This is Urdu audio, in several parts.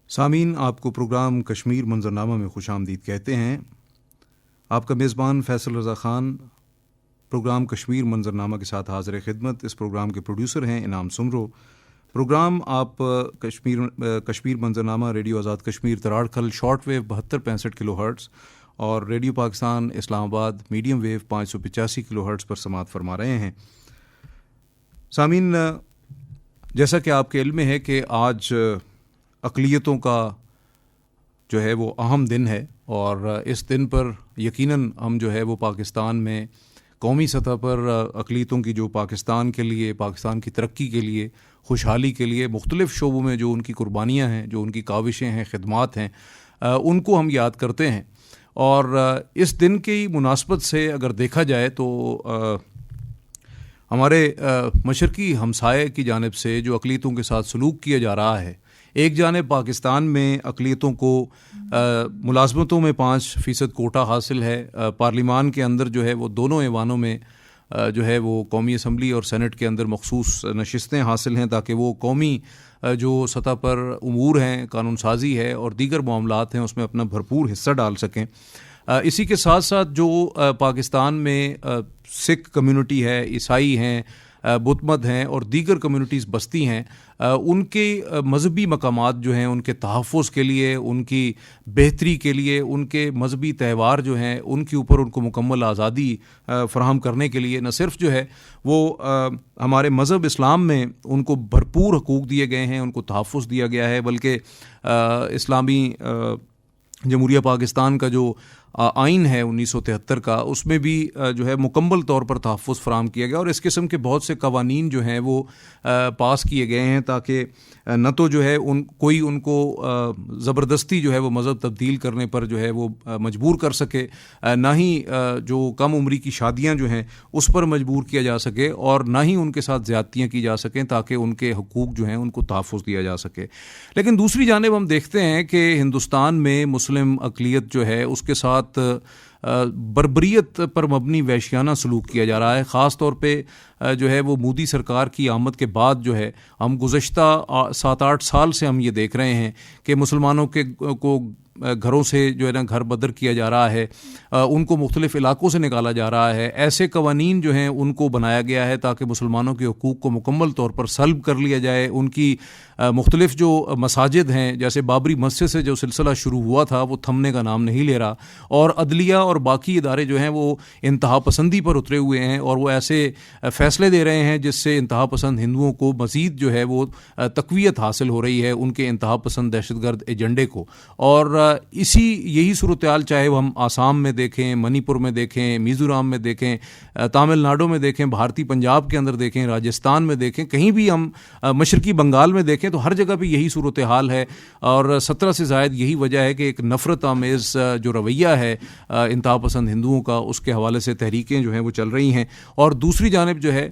سامعین، آپ کو پروگرام کشمیر منظرنامہ میں خوش آمدید کہتے ہیں۔ آپ کا میزبان فیصل رضا خان پروگرام کشمیر منظرنامہ کے ساتھ حاضر خدمت۔ اس پروگرام کے پروڈیوسر ہیں انعام سمرو۔ پروگرام آپ کشمیر منظرنامہ ریڈیو آزاد کشمیر تراڑ کھل شارٹ ویو 7265 کلو ہرٹز اور ریڈیو پاکستان اسلام آباد میڈیم ویو 585 کلو ہرٹز پر سماعت فرما رہے ہیں۔ سامعین، جیسا کہ آپ کے علم میں ہے کہ آج اقلیتوں کا جو ہے وہ اہم دن ہے، اور اس دن پر یقیناً ہم جو ہے وہ پاکستان میں قومی سطح پر اقلیتوں کی جو پاکستان کے لیے، پاکستان کی ترقی کے لیے، خوشحالی کے لیے مختلف شعبوں میں جو ان کی قربانیاں ہیں، جو ان کی کاوشیں ہیں، خدمات ہیں، ان کو ہم یاد کرتے ہیں۔ اور اس دن کی مناسبت سے اگر دیکھا جائے تو ہمارے مشرقی ہمسائے کی جانب سے جو اقلیتوں کے ساتھ سلوک کیا جا رہا ہے، ایک جانب پاکستان میں اقلیتوں کو ملازمتوں میں 5% کوٹا حاصل ہے، پارلیمان کے اندر جو ہے وہ دونوں ایوانوں میں جو ہے وہ قومی اسمبلی اور سینٹ کے اندر مخصوص نشستیں حاصل ہیں تاکہ وہ قومی جو سطح پر امور ہیں، قانون سازی ہے اور دیگر معاملات ہیں، اس میں اپنا بھرپور حصہ ڈال سکیں۔ اسی کے ساتھ ساتھ جو پاکستان میں سکھ کمیونٹی ہے، عیسائی ہیں، بدھ مت ہیں اور دیگر کمیونٹیز بستی ہیں، ان کے مذہبی مقامات جو ہیں ان کے تحفظ کے لیے، ان کی بہتری کے لیے، ان کے مذہبی تہوار جو ہیں ان کے اوپر ان کو مکمل آزادی فراہم کرنے کے لیے نہ صرف جو ہے وہ ہمارے مذہب اسلام میں ان کو بھرپور حقوق دیے گئے ہیں، ان کو تحفظ دیا گیا ہے، بلکہ اسلامی جمہوریہ پاکستان کا جو آئین ہے 1973 کا، اس میں بھی جو ہے مکمل طور پر تحفظ فراہم کیا گیا، اور اس قسم کے بہت سے قوانین جو ہیں وہ پاس کیے گئے ہیں تاکہ نہ تو جو ہے کوئی ان کو زبردستی جو ہے وہ مذہب تبدیل کرنے پر جو ہے وہ مجبور کر سکے، نہ ہی جو کم عمری کی شادیاں جو ہیں اس پر مجبور کیا جا سکے، اور نہ ہی ان کے ساتھ زیادتیاں کی جا سکیں تاکہ ان کے حقوق جو ہیں ان کو تحفظ دیا جا سکے۔ لیکن دوسری جانب ہم دیکھتے ہیں کہ ہندوستان میں مسلم اقلیت جو ہے اس کے ساتھ بربریت پر مبنی وحشیانہ سلوک کیا جا رہا ہے۔ خاص طور پہ جو ہے وہ مودی سرکار کی آمد کے بعد جو ہے ہم گزشتہ 7-8 سال سے ہم یہ دیکھ رہے ہیں کہ مسلمانوں کو گھروں سے جو ہے نا گھر بدر کیا جا رہا ہے، ان کو مختلف علاقوں سے نکالا جا رہا ہے۔ ایسے قوانین جو ہیں ان کو بنایا گیا ہے تاکہ مسلمانوں کے حقوق کو مکمل طور پر سلب کر لیا جائے۔ ان کی مختلف جو مساجد ہیں، جیسے بابری مسجد سے جو سلسلہ شروع ہوا تھا وہ تھمنے کا نام نہیں لے رہا، اور عدلیہ اور باقی ادارے جو ہیں وہ انتہا پسندی پر اترے ہوئے ہیں، اور وہ ایسے فیصلے دے رہے ہیں جس سے انتہا پسند ہندوؤں کو مزید جو ہے وہ تقویت حاصل ہو رہی ہے ان کے انتہا پسند دہشت گرد ایجنڈے کو۔ اور یہی صورتحال چاہے وہ ہم آسام میں دیکھیں، منی پور میں دیکھیں، میزورام میں دیکھیں، تامل ناڈو میں دیکھیں، بھارتی پنجاب کے اندر دیکھیں، راجستھان میں دیکھیں، کہیں بھی ہم مشرقی بنگال میں دیکھیں تو ہر جگہ پہ یہی صورتحال ہے، اور 17 سے زائد یہی وجہ ہے کہ ایک نفرت آمیز جو رویہ ہے انتہا پسند ہندوؤں کا، اس کے حوالے سے تحریکیں جو ہیں وہ چل رہی ہیں۔ اور دوسری جانب جو ہے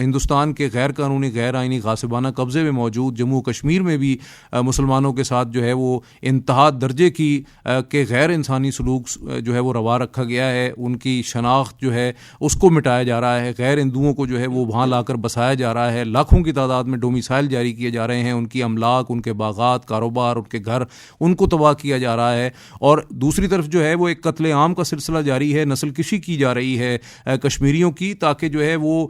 ہندوستان کے غیر قانونی، غیر آئینی، غاصبانہ قبضے میں موجود جموں کشمیر میں بھی مسلمانوں کے ساتھ جو ہے وہ انتہا درجے کے غیر انسانی سلوک جو ہے وہ روا رکھا گیا ہے۔ ان کی شناخت جو ہے اس کو مٹایا جا رہا ہے، غیر ہندوؤں کو جو ہے وہ وہاں لا کر بسایا جا رہا ہے، لاکھوں کی تعداد میں ڈومیسائل جاری کیے جا رہے ہیں، ان کی املاک، ان کے باغات، کاروبار، ان کے گھر، ان کو تباہ کیا جا رہا ہے۔ اور دوسری طرف جو ہے وہ ایک قتل عام کا سلسلہ جاری ہے، نسل کشی کی جا رہی ہے کشمیریوں کی، تاکہ جو ہے وہ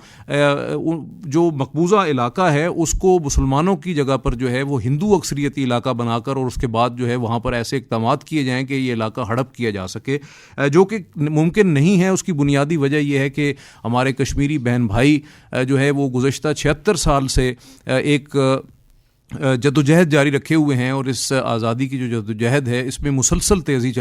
جو مقبوضہ علاقہ ہے اس کو مسلمانوں کی جگہ پر جو ہے وہ ہندو اکثریتی علاقہ بنا کر، اور اس کے بعد جو ہے وہاں پر ایسے اقدامات کیے جائیں کہ یہ علاقہ ہڑپ کیا جا سکے، جو کہ ممکن نہیں ہے۔ اس کی بنیادی وجہ یہ ہے کہ ہمارے کشمیری بہن بھائی جو ہے وہ گزشتہ 76 سال سے ایک جدوجہد جاری رکھے ہوئے ہیں، اور اس آزادی کی جو جدوجہد ہے اس میں مسلسل تیزی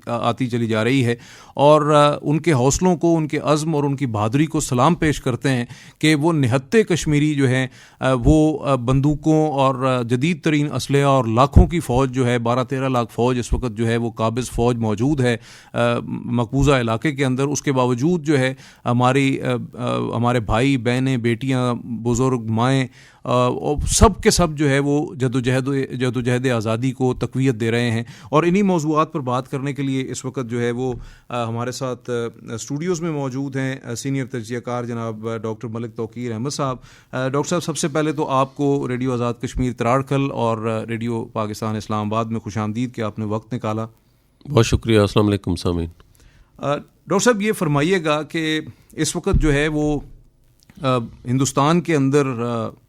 آتی چلی جا رہی ہے، اور ان کے حوصلوں کو، ان کے عزم اور ان کی بہادری کو سلام پیش کرتے ہیں کہ وہ نہتے کشمیری جو ہیں وہ بندوقوں اور جدید ترین اسلحہ اور لاکھوں کی فوج جو ہے 12-13 لاکھ فوج اس وقت جو ہے وہ قابض فوج موجود ہے مقبوضہ علاقے کے اندر، اس کے باوجود جو ہے ہمارے بھائی بہنیں، بیٹیاں، بزرگ، مائیں سب کے سب جو ہے وہ جدوجہد آزادی کو تقویت دے رہے ہیں. اور انہی موضوعات پر بات کرنے کے لیے اس وقت جو ہے وہ ہمارے ساتھ اسٹوڈیوز میں موجود ہیں سینئر تجزیہ کار جناب ڈاکٹر ملک توقیر احمد صاحب. ڈاکٹر صاحب, سب سے پہلے تو آپ کو ریڈیو آزاد کشمیر تراڑکھل اور ریڈیو پاکستان اسلام آباد میں خوش آمدید کہ آپ نے وقت نکالا. بہت شکریہ. السلام علیکم سامعین. ڈاکٹر صاحب, یہ فرمائیے گا کہ اس وقت جو ہے وہ ہندوستان کے اندر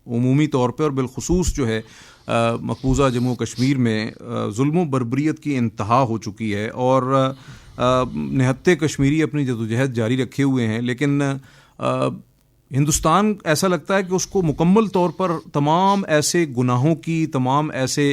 عمومی طور پہ اور بالخصوص جو ہے مقبوضہ جموں کشمیر میں ظلم و بربریت کی انتہا ہو چکی ہے اور نہتے کشمیری اپنی جدوجہد جاری رکھے ہوئے ہیں, لیکن ہندوستان ایسا لگتا ہے کہ اس کو مکمل طور پر تمام ایسے گناہوں کی, تمام ایسے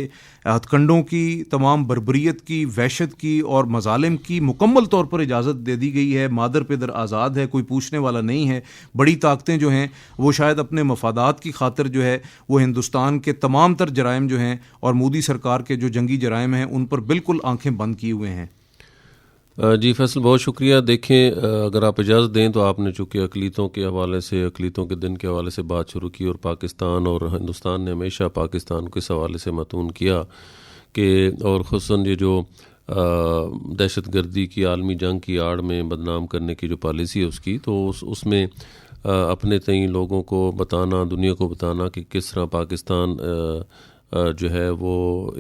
ہتھ کنڈوں کی, تمام بربریت کی, وحشت کی اور مظالم کی مکمل طور پر اجازت دے دی گئی ہے. مادر پدر آزاد ہے, کوئی پوچھنے والا نہیں ہے. بڑی طاقتیں جو ہیں وہ شاید اپنے مفادات کی خاطر جو ہے وہ ہندوستان کے تمام تر جرائم جو ہیں اور مودی سرکار کے جو جنگی جرائم ہیں ان پر بالکل آنکھیں بند کیے ہوئے ہیں. جی فیصل, بہت شکریہ. دیکھیں, اگر آپ اجازت دیں تو آپ نے چونکہ اقلیتوں کے حوالے سے, اقلیتوں کے دن کے حوالے سے بات شروع کی اور پاکستان اور ہندوستان نے ہمیشہ پاکستان کو اس حوالے سے متون کیا کہ, اور خصوصاً یہ جو دہشت گردی کی عالمی جنگ کی آڑ میں بدنام کرنے کی جو پالیسی ہے اس کی, تو اس میں اپنے تئیں لوگوں کو بتانا, دنیا کو بتانا کہ کس طرح پاکستان جو ہے وہ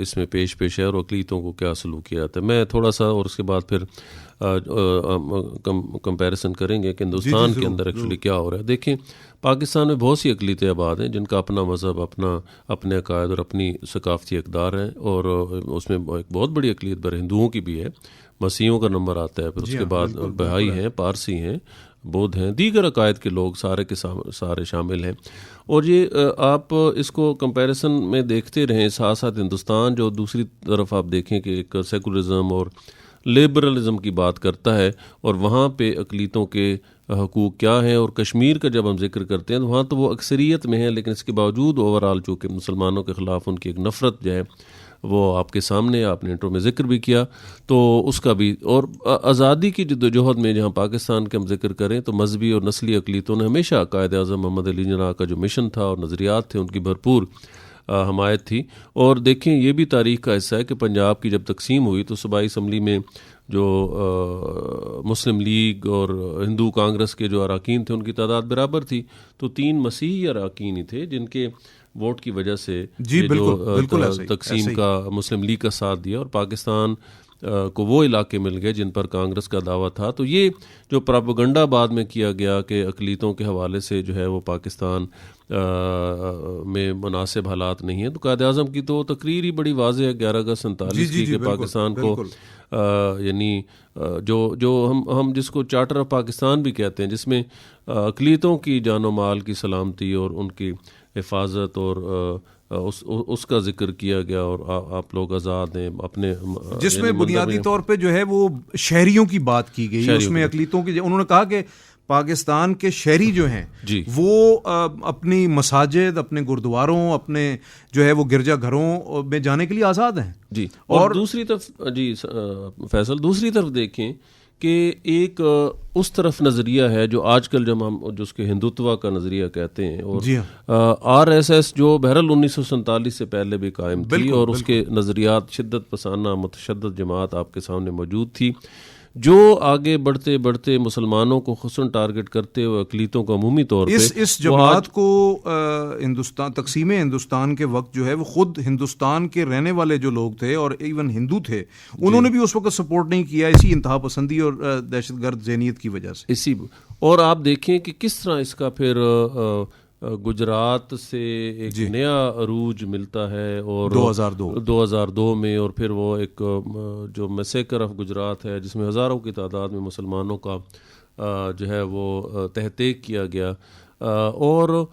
اس میں پیش ہے اور اقلیتوں کو کیا سلوکیات ہے. میں تھوڑا سا اور اس کے بعد پھر کمپیریزن کریں گے کہ ہندوستان کے اندر ایکچولی کیا ہو رہا ہے. دیکھیں, پاکستان میں بہت سی اقلیتیں آباد ہیں جن کا اپنا مذہب, اپنے عقائد اور اپنی ثقافتی اقدار ہیں, اور اس میں ایک بہت بڑی اقلیت پر ہندوؤں کی بھی ہے. مسیحیوں کا نمبر آتا ہے, پھر اس کے بعد بہائی ہیں, پارسی ہیں, بودھ ہیں, دیگر عقائد کے لوگ سارے کے سارے شامل ہیں. اور یہ آپ اس کو کمپیریزن میں دیکھتے رہیں. ساتھ ساتھ ہندوستان جو دوسری طرف آپ دیکھیں کہ ایک سیکولرزم اور لبرلزم کی بات کرتا ہے, اور وہاں پہ اقلیتوں کے حقوق کیا ہیں. اور کشمیر کا جب ہم ذکر کرتے ہیں تو وہاں تو وہ اکثریت میں ہیں, لیکن اس کے باوجود اوورآل چونکہ مسلمانوں کے خلاف ان کی ایک نفرت جو ہے وہ آپ کے سامنے, آپ نے انٹرو میں ذکر بھی کیا, تو اس کا بھی. اور آزادی کی جدوجہد میں جہاں پاکستان کے ہم ذکر کریں تو مذہبی اور نسلی اقلیتوں نے ہمیشہ قائد اعظم محمد علی جناح کا جو مشن تھا اور نظریات تھے ان کی بھرپور حمایت تھی. اور دیکھیں, یہ بھی تاریخ کا حصہ ہے کہ پنجاب کی جب تقسیم ہوئی تو صوبائی اسمبلی میں جو مسلم لیگ اور ہندو کانگریس کے جو اراکین تھے ان کی تعداد برابر تھی, تو 3 مسیحی اراکین ہی تھے جن کے ووٹ کی وجہ سے جو تقسیم کا مسلم لیگ کا ساتھ دیا, اور پاکستان کو وہ علاقے مل گئے جن پر کانگریس کا دعویٰ تھا. تو یہ جو پراپیگنڈا بعد میں کیا گیا کہ اقلیتوں کے حوالے سے جو ہے وہ پاکستان میں مناسب حالات نہیں ہیں, تو قائد اعظم کی تو تقریر ہی بڑی واضح ہے 11 اگست 47 کی کہ پاکستان کو یعنی جو ہم جس کو چارٹر آف پاکستان بھی کہتے ہیں, جس میں اقلیتوں کی جان و مال کی سلامتی اور ان کی حفاظت اور اس کا ذکر کیا گیا, اور آپ لوگ آزاد ہیں اپنے, جس میں بنیادی طور پہ جو ہے وہ شہریوں کی بات کی گئی. اس میں اقلیتوں کی, انہوں نے کہا کہ پاکستان کے شہری جو ہیں وہ اپنی مساجد, اپنے گردواروں, اپنے جو ہے وہ گرجا گھروں میں جانے کے لیے آزاد ہیں. جی, اور دوسری طرف جی فیصل, دوسری طرف دیکھیں کہ ایک اس طرف نظریہ ہے جو آج کل جب ہم جو اس کے ہندوتوا کا نظریہ کہتے ہیں, اور RSS جو بہرحال 1947 سے پہلے بھی قائم تھی, اور اس کے نظریات شدت پسندانہ متشدد جماعت آپ کے سامنے موجود تھی, جو آگے بڑھتے بڑھتے مسلمانوں کو خصوصاً ٹارگٹ کرتے ہوئے اقلیتوں کو عمومی طور پہ اس جماعت کو ہندوستان تقسیم ہندوستان کے وقت جو ہے وہ خود ہندوستان کے رہنے والے جو لوگ تھے اور ایون ہندو تھے انہوں نے بھی اس وقت سپورٹ نہیں کیا, اسی انتہا پسندی اور دہشت گرد ذہنیت کی وجہ سے. اور آپ دیکھیں کہ کس طرح اس کا پھر گجرات سے ایک نیا عروج ملتا ہے, اور 2002 میں, اور پھر وہ ایک جو میسیکر آف گجرات ہے جس میں ہزاروں کی تعداد میں مسلمانوں کا جو ہے وہ تحقیق کیا گیا, اور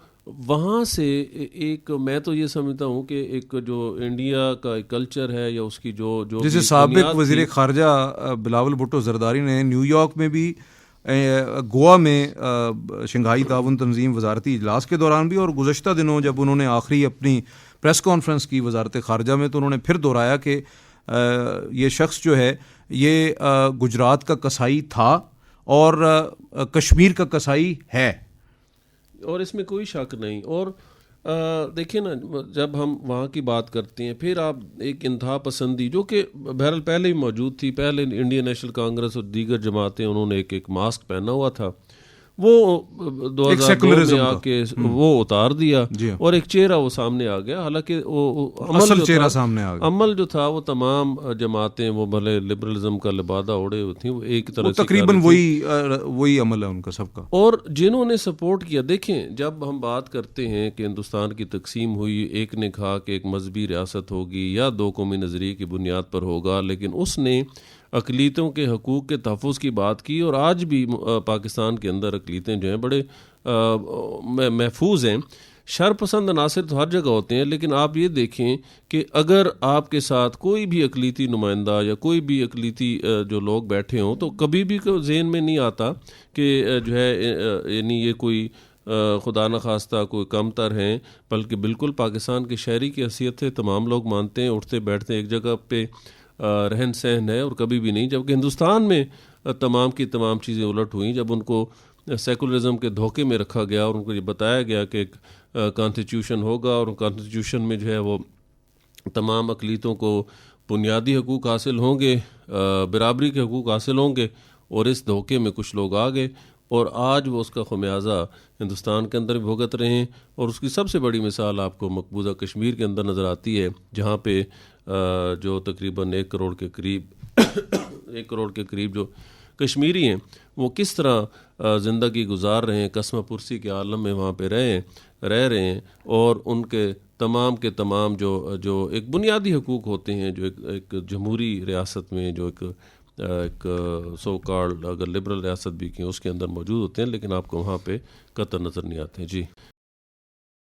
وہاں سے ایک میں تو یہ سمجھتا ہوں کہ ایک جو انڈیا کا ایک کلچر ہے یا اس کی جو جیسے سابق وزیر خارجہ بلاول بھٹو زرداری نے نیو یارک میں بھی, گوا میں شنگھائی تعاون تنظیم وزارتی اجلاس کے دوران بھی, اور گزشتہ دنوں جب انہوں نے آخری اپنی پریس کانفرنس کی وزارت خارجہ میں, تو انہوں نے پھر دہرایا کہ یہ شخص جو ہے یہ گجرات کا قصائی تھا اور کشمیر کا قصائی ہے, اور اس میں کوئی شک نہیں. اور دیکھیں نا، جب ہم وہاں کی بات کرتے ہیں، پھر آپ ایک انتہا پسندی جو کہ بہرحال پہلے ہی موجود تھی، پہلے انڈین نیشنل کانگریس اور دیگر جماعتیں انہوں نے ایک ماسک پہنا ہوا تھا، وہ 2002 میں آ کے وہ اتار دیا اور ایک چہرہ وہ سامنے آ گیا. حالانکہ اصل چہرہ سامنے آ گیا. عمل جو تھا وہ تمام جماعتیں، وہ بھلے لبرلزم کا لبادہ اوڑے ہوئی تھیں، وہ ایک طرح سے تقریباً وہی عمل ہے ان کا سب کا. اور جنہوں نے سپورٹ کیا، دیکھیں جب ہم بات کرتے ہیں کہ ہندوستان کی تقسیم ہوئی، ایک نے کہا کہ ایک مذہبی ریاست ہوگی یا دو قومی نظریے کی بنیاد پر ہوگا، لیکن اس نے اقلیتوں کے حقوق کے تحفظ کی بات کی. اور آج بھی پاکستان کے اندر اقلیتیں جو ہیں بڑے محفوظ ہیں. شر پسند عناصر تو ہر جگہ ہوتے ہیں، لیکن آپ یہ دیکھیں کہ اگر آپ کے ساتھ کوئی بھی اقلیتی نمائندہ یا کوئی بھی اقلیتی جو لوگ بیٹھے ہوں، تو کبھی بھی ذہن میں نہیں آتا کہ جو ہے یعنی یہ کوئی خدا نخواستہ کوئی کم تر ہیں، بلکہ بالکل پاکستان کے شہری کی حیثیت سے تمام لوگ مانتے ہیں، اٹھتے بیٹھتے ایک جگہ پہ رہن سہن ہے اور کبھی بھی نہیں. جبکہ ہندوستان میں تمام کی تمام چیزیں الٹ ہوئیں جب ان کو سیکولرزم کے دھوکے میں رکھا گیا اور ان کو یہ بتایا گیا کہ ایک کانسٹیٹیوشن ہوگا اور کانسٹیٹیوشن میں جو ہے وہ تمام اقلیتوں کو بنیادی حقوق حاصل ہوں گے، برابری کے حقوق حاصل ہوں گے، اور اس دھوکے میں کچھ لوگ آ گئے اور آج وہ اس کا خمیازہ ہندوستان کے اندر بھی بھگت رہے ہیں. اور اس کی سب سے بڑی مثال آپ کو مقبوضہ کشمیر کے اندر نظر آتی ہے، جہاں پہ جو تقریباً 1 کروڑ کے قریب جو کشمیری ہیں وہ کس طرح زندگی گزار رہے ہیں، قسمہ پرسی کے عالم میں وہاں پہ رہ رہے ہیں. اور ان کے تمام جو ایک بنیادی حقوق ہوتے ہیں، جو ایک جمہوری ریاست میں جو ایک سو کارڈ اگر لبرل ریاست بھی کی اس کے اندر موجود ہوتے ہیں، لیکن آپ کو وہاں پہ قطع نظر نہیں آتے ہیں. جی